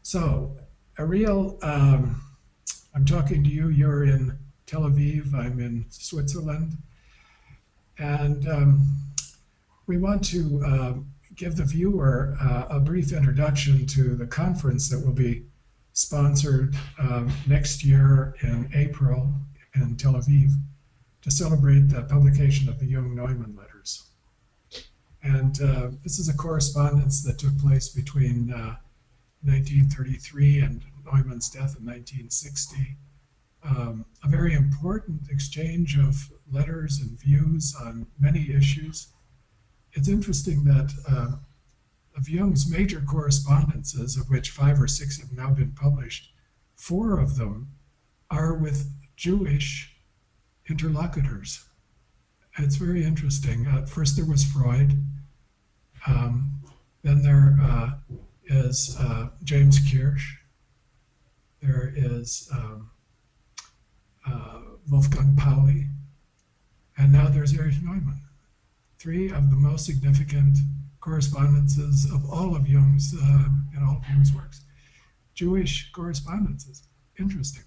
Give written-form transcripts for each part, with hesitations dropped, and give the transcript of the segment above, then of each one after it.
So, Ariel, I'm talking to you. You're in Tel Aviv. I'm in Switzerland. And we want to give the viewer a brief introduction to the conference that will be sponsored next year in April in Tel Aviv to celebrate the publication of the Jung-Neumann letters. And this is a correspondence that took place between 1933 and Neumann's death in 1960. A very important exchange of letters and views on many issues. It's interesting that of Jung's major correspondences, of which 5 or 6 have now been published, 4 of them are with Jewish interlocutors. It's very interesting. First there was Freud, then there is James Kirsch, there is Wolfgang Pauli, and now there's Erich Neumann. 3 of the most significant correspondences of all of Jung's, in all of Jung's works. Jewish correspondences. Interesting.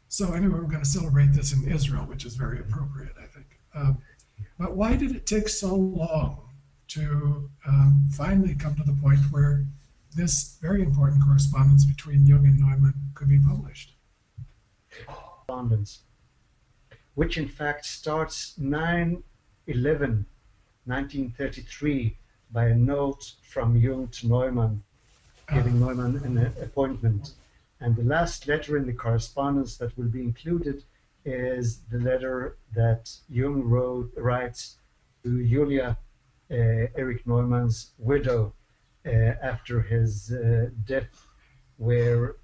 So anyway, we're going to celebrate this in Israel, which is very appropriate, I think. But why did it take so long to finally come to the point where this very important correspondence between Jung and Neumann could be published? Correspondence, which in fact starts 9/11/1933 by a note from Jung to Neumann, giving Neumann an appointment. And the last letter in the correspondence that will be included is the letter that Jung writes to Julia, Erich Neumann's widow, after his death, where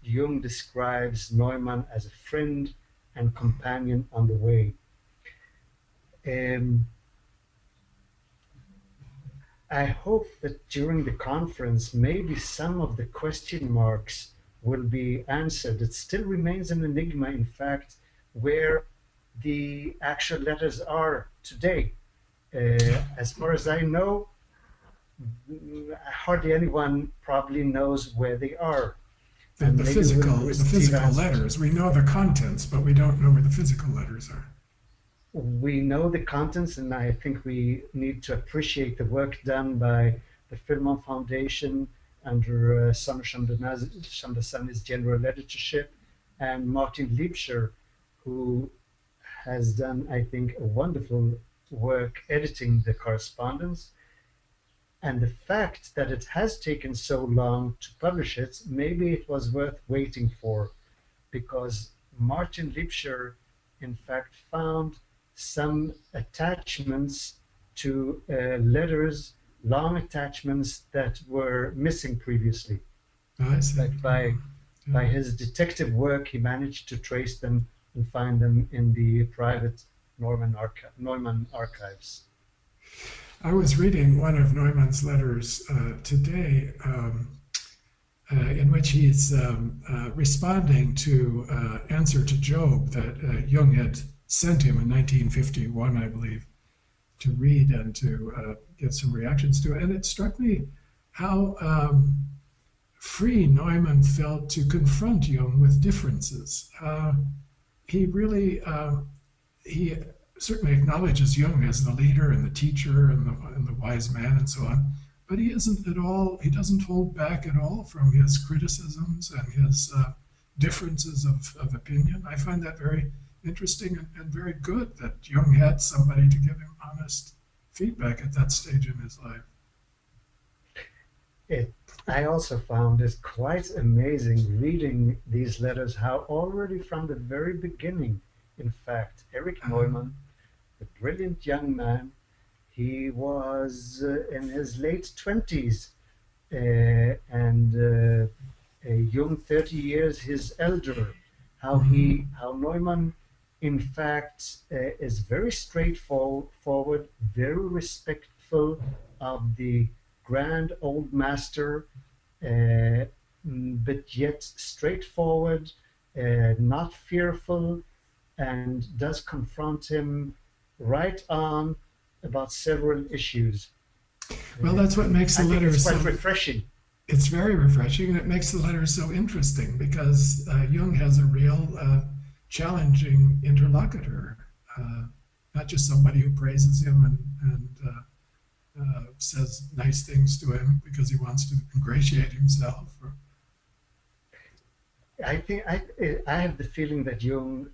Jung describes Neumann as a friend and companion on the way. I hope that during the conference, maybe some of the question marks will be answered. It still remains an enigma, in fact, where the actual letters are today. As far as I know, hardly anyone probably knows where they are. The physical letters. We know the contents, but we don't know where the physical letters are. We know the contents, and I think we need to appreciate the work done by the Filmon Foundation under Samer Shamdasani's general editorship, and Martin Liebscher, who has done, I think, a wonderful work editing the correspondence. And the fact that it has taken so long to publish it, maybe it was worth waiting for, because Martin Liebscher, in fact, found some attachments to letters, long attachments that were missing previously. I see. Like by his detective work, he managed to trace them and find them in the private Neumann archives. I was reading one of Neumann's letters today, in which he's responding to answer to Job that Jung had sent him in 1951, I believe, to read and to get some reactions to. And it struck me how free Neumann felt to confront Jung with differences. He really, he certainly acknowledges Jung as the leader and the teacher and the wise man and so on, but he doesn't hold back at all from his criticisms and his differences of opinion. I find that very interesting and very good that Jung had somebody to give him honest feedback at that stage in his life. I also found it quite amazing reading these letters, how already from the very beginning, in fact, Erich Neumann, the brilliant young man, he was in his late 20s, and Jung 30 years his elder. How Neumann, in fact, is very straightforward, very respectful of the grand old master, but yet straightforward, not fearful, and does confront him right on about several issues. Well, that's what makes the letters quite refreshing. it's very refreshing, and it makes the letter so interesting because Jung has a real challenging interlocutor, uh, not just somebody who praises him and says nice things to him because he wants to ingratiate himself. I have the feeling that Jung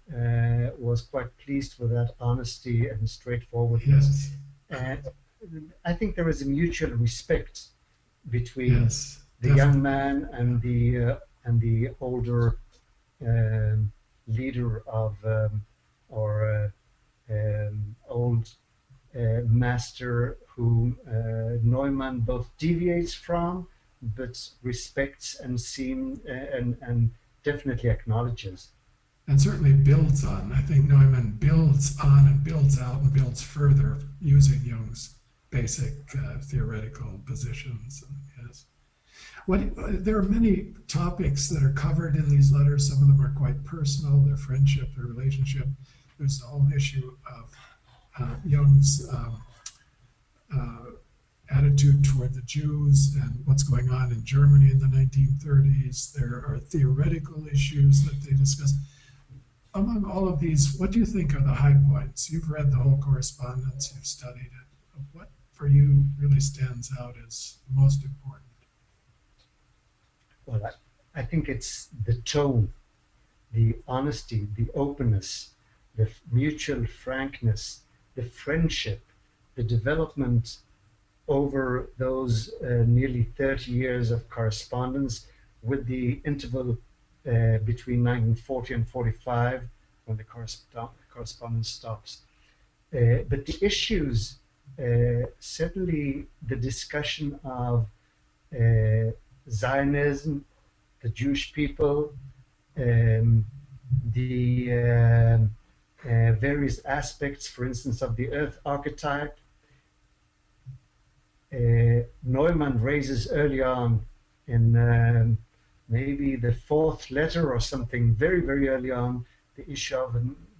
was quite pleased with that honesty and straightforwardness. Yes, And I think there is a mutual respect between yes, the young definitely. man and the older leader of or old master whom Neumann both deviates from, but respects and and definitely acknowledges. And certainly builds on. I think Neumann builds on and builds out and builds further using Jung's basic theoretical positions. Yes. There are many topics that are covered in these letters. Some of them are quite personal, their friendship, their relationship. There's the whole issue of Jung's uh, attitude toward the Jews and what's going on in Germany in the 1930s. There are theoretical issues that they discuss. Among all of these, what do you think are the high points? You've read the whole correspondence, you've studied it. What for you really stands out as most important? Well, I think it's the tone, the honesty, the openness, the mutual frankness, the friendship, the development over those nearly 30 years of correspondence, with the interval between 1940 and 45 when the correspondence stops. But the issues, certainly the discussion of Zionism, the Jewish people, the various aspects, for instance, of the earth archetype. Neumann raises early on in maybe the fourth letter or something, very, very early on, the issue of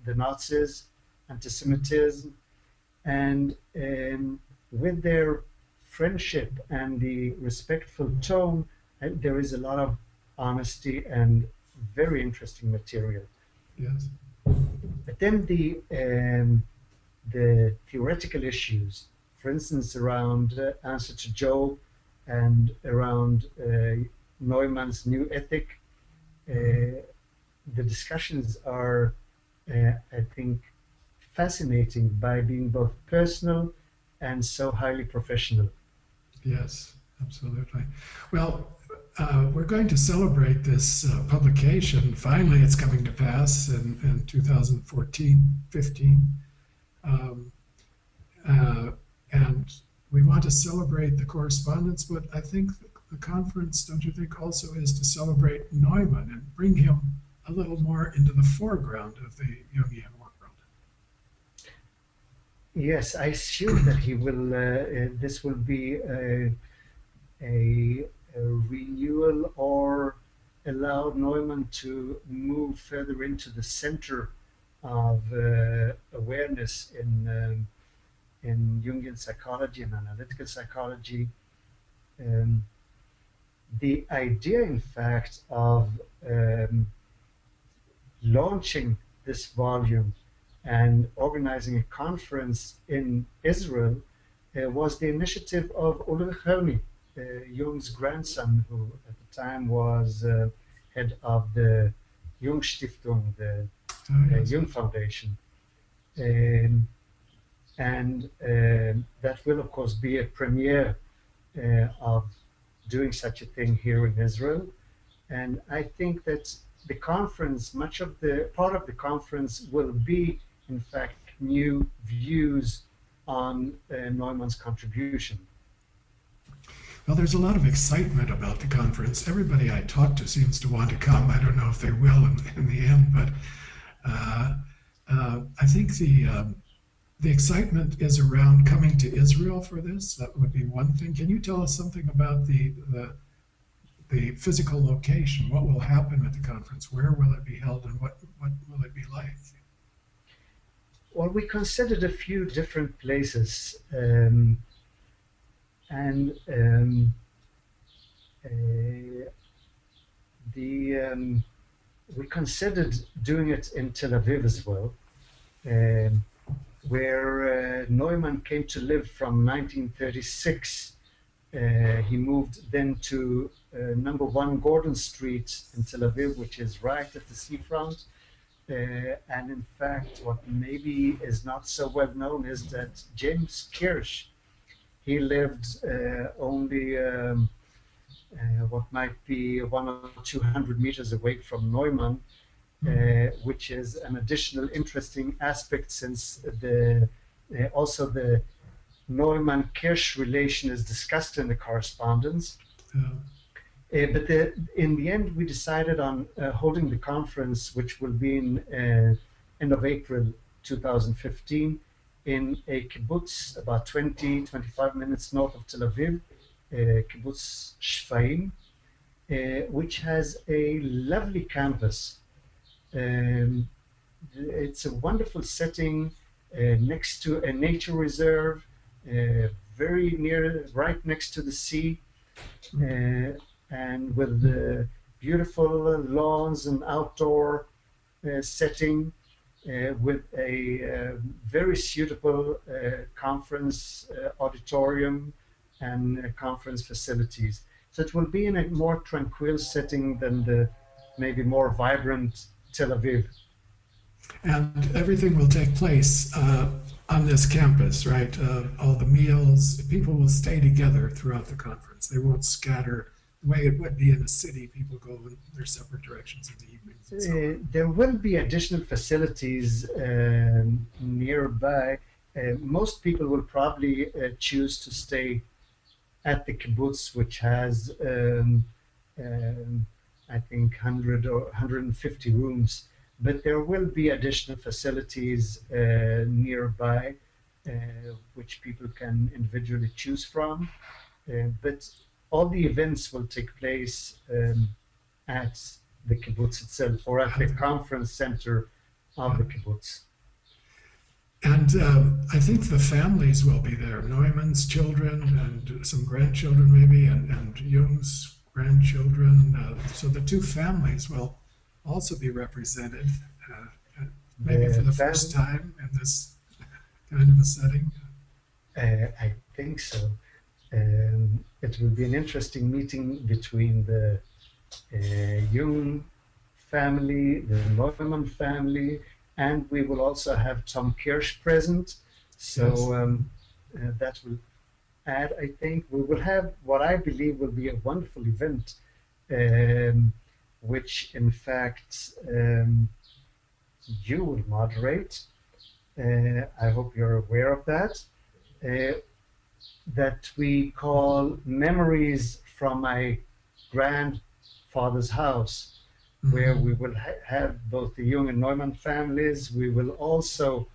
the Nazis, anti-Semitism, and with their friendship and the respectful tone, there is a lot of honesty and very interesting material. Yes. But then the theoretical issues, for instance, around answer to Job and around Neumann's new ethic, the discussions are, I think, fascinating by being both personal and so highly professional. Yes, absolutely. Well, we're going to celebrate this publication. Finally, it's coming to pass in 2014-15. Um, uh, and we want to celebrate the correspondence, but I think the conference, don't you think, also is to celebrate Neumann and bring him a little more into the foreground of the Jungian world. Yes, I assume that he will. This will be a renewal or allow Neumann to move further into the center of awareness in Jungian psychology and analytical psychology. Um, the idea, in fact, of launching this volume and organizing a conference in Israel was the initiative of Ulrich Hermi, Jung's grandson, who at the time was head of the Jung Stiftung, the Oh, yes. Jung Foundation. And that will, of course, be a premiere of doing such a thing here in Israel. And I think that the conference, much of the part of the conference will be, in fact, new views on Neumann's contribution. Well, there's a lot of excitement about the conference. Everybody I talk to seems to want to come. I don't know if they will in the end, but I think the excitement is around coming to Israel for this. That would be one thing. Can you tell us something about the physical location? What will happen at the conference? Where will it be held, and what will it be like? Well, we considered a few different places, and Uh, we considered doing it in Tel Aviv as well, um, where Neumann came to live from 1936. He moved then to number 1 Gordon Street in Tel Aviv, which is right at the seafront. And in fact, what maybe is not so well known is that James Kirsch, he lived only what might be 100 or 200 meters away from Neumann, which is an additional interesting aspect, since also the Neumann-Kirsch relation is discussed in the correspondence. But in the end, we decided on holding the conference, which will be in end of April 2015, in a kibbutz about 20-25 minutes north of Tel Aviv, kibbutz Shfaim, which has a lovely campus. It's a wonderful setting next to a nature reserve, very near, right next to the sea, and with the beautiful lawns and outdoor setting, with a very suitable conference auditorium and conference facilities. So it will be in a more tranquil setting than the maybe more vibrant Tel Aviv. And everything will take place on this campus, right? All the meals, people will stay together throughout the conference. They won't scatter the way it would be in a city. People go in their separate directions in the evenings. And so on. There will be additional facilities nearby. Most people will probably choose to stay at the kibbutz, which has, I think, 100 or 150 rooms. But there will be additional facilities nearby, which people can individually choose from. But all the events will take place at the kibbutz itself, or at the conference center of the kibbutz. And I think the families will be there, Neumann's children and some grandchildren maybe, and Jung's grandchildren. So the two families will also be represented, maybe for the first time in this kind of a setting. I think so. It will be an interesting meeting between the Jung family, the Neumann family, and we will also have Tom Kirsch present. So that will add, I think, we will have what I believe will be a wonderful event, which in fact you will moderate. I hope you're aware of that. That we call Memories from My Grandfather's House, where we will have both the Jung and Neumann families. We will also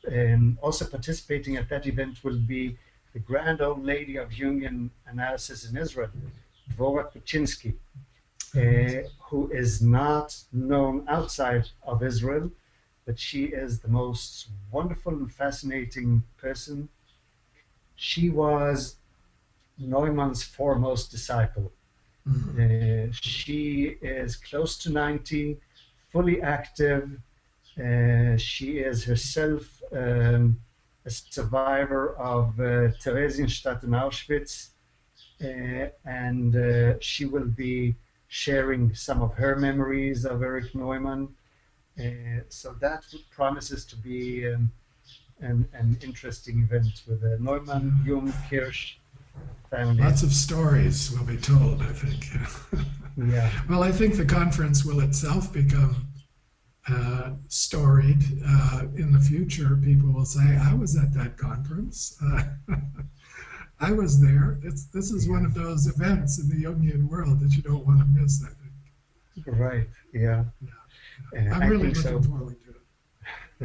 participating at that event will be the grand old lady of Jungian analysis in Israel, Dvora Kuczynski, who is not known outside of Israel, but she is the most wonderful and fascinating person. She was Neumann's foremost disciple. She is close to 90, fully active. She is herself a survivor of Theresienstadt and Auschwitz, and she will be sharing some of her memories of Erich Neumann. So that promises to be an interesting event with the Neumann, Jung, Kirsch family. Lots of stories will be told, I think. Yeah. Well, I think the conference will itself become storied. In the future, people will say, I was at that conference. I was there. This is one of those events in the Jungian world that you don't want to miss, I think. Right, yeah. I'm really looking forward to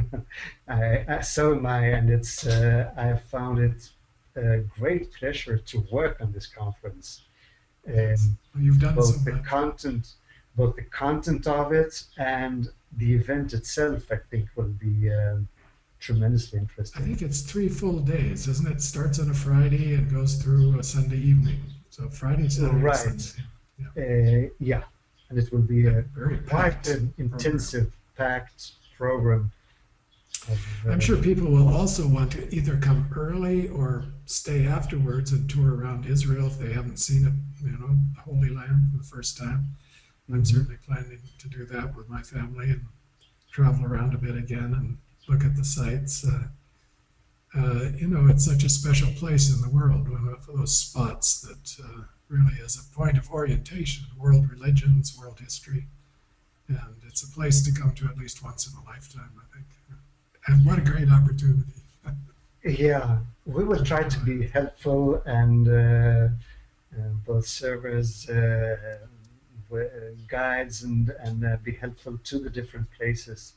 it. So am I, and it's I have found it a great pleasure to work on this conference. You've done both so the much. both the content of it and the event itself, I think, will be tremendously I interesting. think it's 3 full days, isn't it? Starts on a Friday and goes through a Sunday evening. So Friday, Saturday, Right. Sunday. Yeah, and it will be a Very quite packed an program. intensive, packed program. I'm sure people will also want to either come early or stay afterwards and tour around Israel if they haven't seen it, Holy Land for the first time. I'm certainly planning to do that with my family and travel around a bit again and look at the sites. It's such a special place in the world, one of those spots that really is a point of orientation, world religions, world history. And it's a place to come to at least once in a lifetime, I think. And what a great opportunity. Yeah, we will try to be helpful and both serve guides and be helpful to the different places.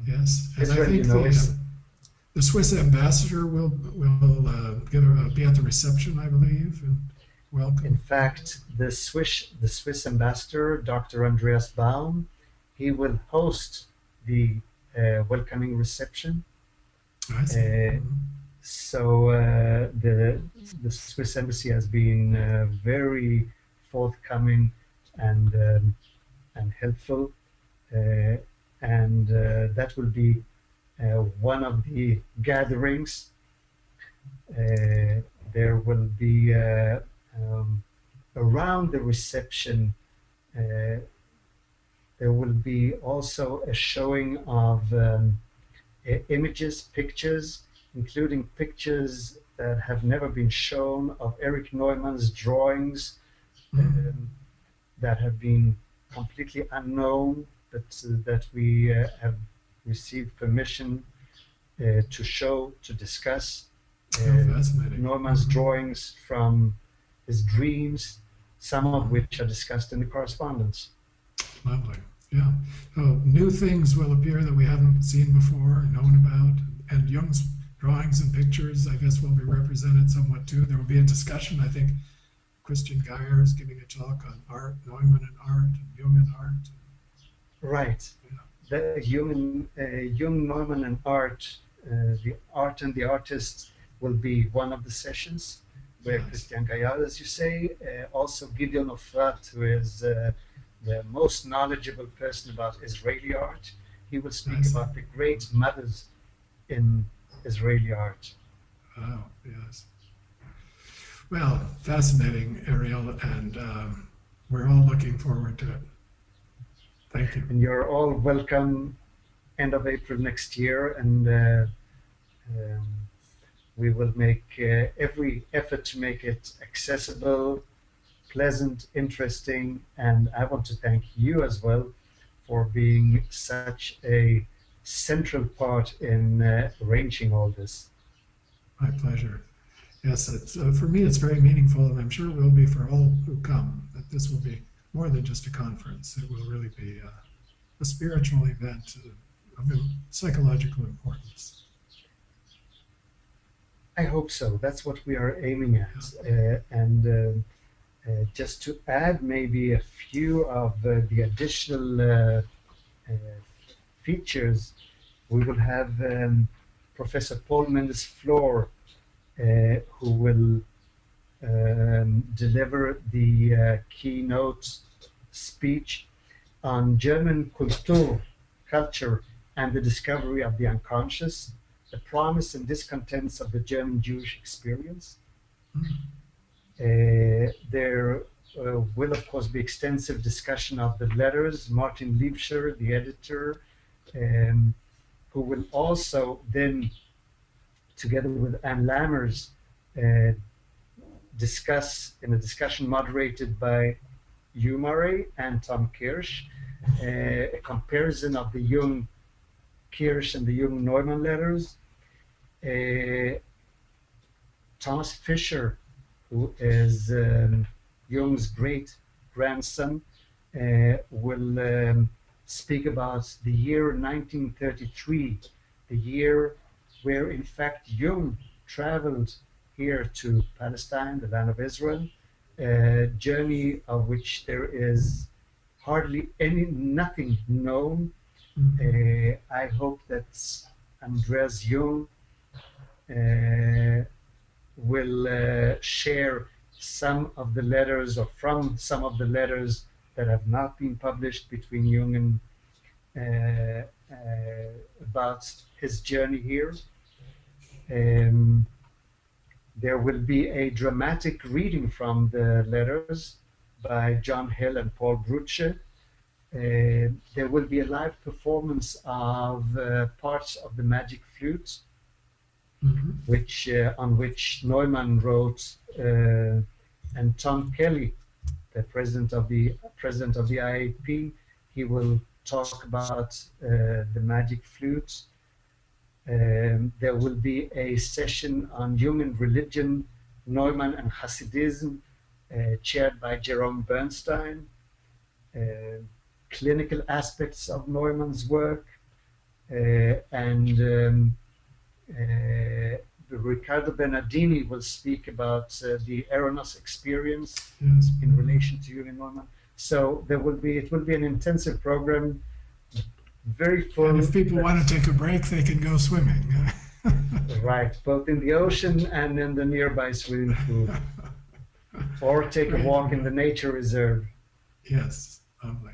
Yes, and Israel, I think the Swiss ambassador will be at the reception, I believe, and welcome. In fact, the Swiss ambassador, Dr. Andreas Baum, he will host the welcoming reception. I see. So the Swiss embassy has been very forthcoming and helpful, and that will be one of the gatherings. There will be around the reception. There will be also a showing of images, pictures, including pictures that have never been shown of Erich Neumann's drawings that have been completely unknown, that we have received permission to show, to discuss. Neumann's drawings from his dreams, some of which are discussed in the correspondence. Lovely. Yeah. So new things will appear that we haven't seen before, known about, and Jung's drawings and pictures, I guess, will be represented somewhat too. There will be a discussion, I think. Christian Geyer is giving a talk on art, Neumann and art, and Jung and art. Right. Yeah. The Jung, Neumann and art, the art and the artist will be one of the sessions, where Christian Geyer, as you say, also Gideon Ofrat, who is the most knowledgeable person about Israeli art. He will speak about the great mothers in Israeli art. Oh, yes. Well, fascinating, Ariel, and we're all looking forward to it. Thank you. And you're all welcome end of April next year, and we will make every effort to make it accessible, pleasant, interesting, and I want to thank you as well for being such a central part in arranging all this. My pleasure. Yes, for me it's very meaningful, and I'm sure it will be for all who come, that this will be more than just a conference. It will really be a spiritual event of psychological importance. I hope so. That's what we are aiming at. Just to add maybe a few of the additional features, we will have Professor Paul Mendes-Flor, who will deliver the keynote speech on German culture and the discovery of the unconscious, the promise and discontents of the German Jewish experience. There will, of course, be extensive discussion of the letters. Martin Liebscher, the editor, who will also then, together with Anne Lammers, discuss in a discussion moderated by you, Murray, and Tom Kirsch, a comparison of the Jung-Kirsch and the Jung-Neumann letters. Thomas Fisher, who is Jung's great-grandson, will speak about the year 1933, the year where, in fact, Jung traveled here to Palestine, the land of Israel, a journey of which there is hardly nothing known. I hope that Andreas Jung will share some of the letters, or from some of the letters that have not been published between Jung and about his journey here. There will be a dramatic reading from the letters by John Hill and Paul Bruce. There will be a live performance of parts of the Magic Flute, on which Neumann wrote, and Tom Kelly, the president of the IAP, he will talk about the Magic Flute. There will be a session on Jung and religion, Neumann and Hasidism, chaired by Jerome Bernstein. Clinical aspects of Neumann's work, and Riccardo Bernardini will speak about the Eranos experience in relation to Jung and Neumann. So it will be an intensive program, very full. And if people want to take a break, they can go swimming. Right, both in the ocean and in the nearby swimming pool, or take a walk in the nature reserve. Yes, lovely.